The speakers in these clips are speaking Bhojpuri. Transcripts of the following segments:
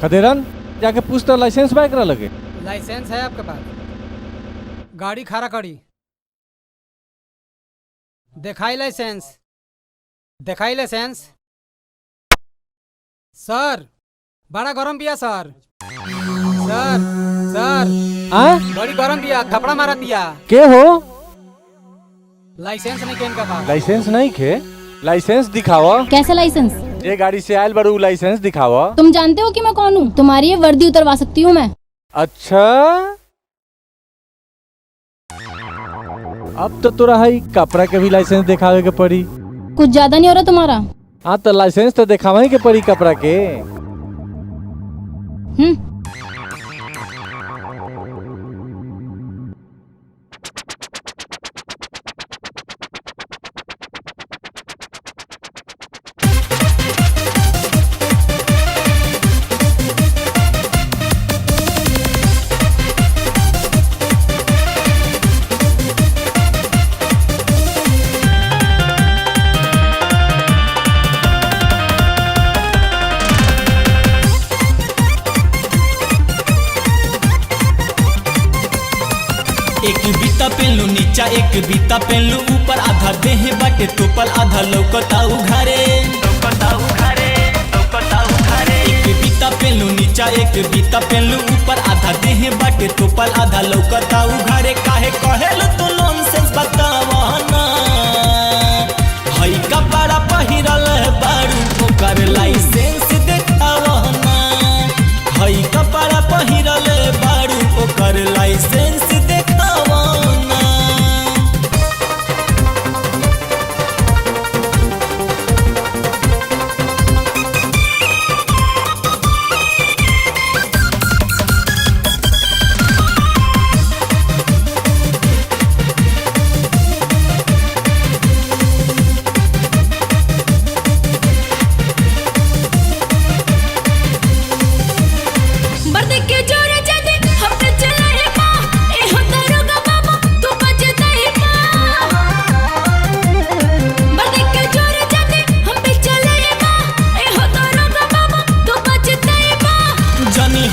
खदेरन जाके पूछ तो लाइसेंस बाइक रहा लगे। लाइसेंस है आपके पास? गाड़ी खड़ा करी, दिखाई लाइसेंस, दिखाई लाइसेंस। सर बड़ा गरम पिया सर। सर सर बड़ी गरम पिया, थपड़ा मारा दिया। के हो? लाइसेंस नहीं के इनका पास? लाइसेंस नहीं खे? लाइसेंस दिखावा। कैसा लाइसेंस? ये गाड़ी से आयल बड़ू, लाइसेंस दिखावा। तुम जानते हो कि मैं कौन हूँ? तुम्हारी ये वर्दी उतरवा सकती हूँ मैं। अच्छा अब तो तोरा है कपड़ा के भी लाइसेंस दिखावे के पड़ी। कुछ ज्यादा नहीं हो रहा तुम्हारा? हाँ तो लाइसेंस तो दिखावा ही के पड़ी कपड़ा के। एक बीता पेलू नीचा, एक बीता पेलू ऊपर, आधा देह बाटे तोपल, आधा लौकता उघारे। एक बीता पेलू नीचा, एक बीता पेलू ऊपर, आधा देह बाटे तोपल, आधा लौकता उघारे। काहे कहेलू तू नॉनसेंस बतावा ना? हई कपड़ा पहिरल बारू, ओकर लाइसेंस देखावा ना। हई कपड़ा पहिरल बारू, ओकर लाइसेंस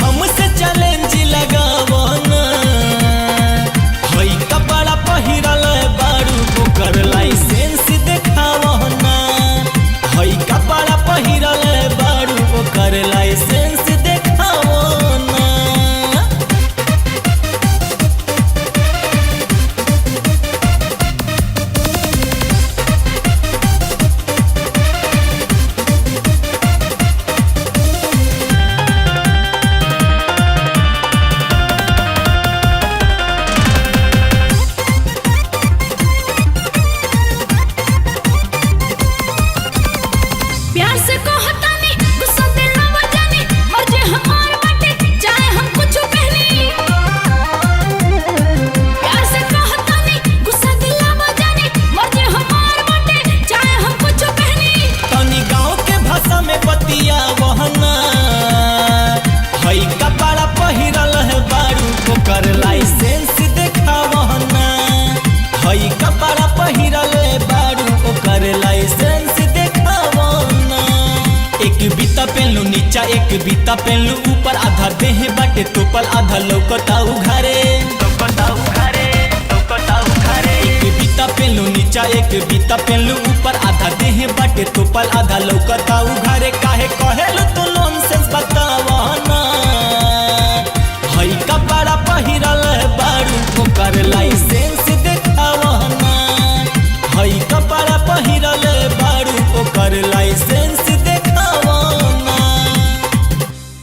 हमसे चैलेंज लगावो ना। हई कपड़ा पहिरल बारू, ओकर लाइसेंस देखावो ना। हई कपड़ा पहिरल बारू, ओकर लाइसेंस देखावो ना। हई कपड़ा पहिरल बारू, ओकर लाइसेंस देखावा ना। हई कपड़ा पहिरल बारू, ओकर लाइसेंस देखावा ना। एक बीता पेलू नीचा, एक बीता पेलू ऊपर, आधा देह बाटे तोपल, आधा लौकता उघारे। एक बीता पेलू नीचा, एक बीता पेलू ऊपर, आधा देह बाटे तोपल, आधा लौकता उघारे। काहे कहेलू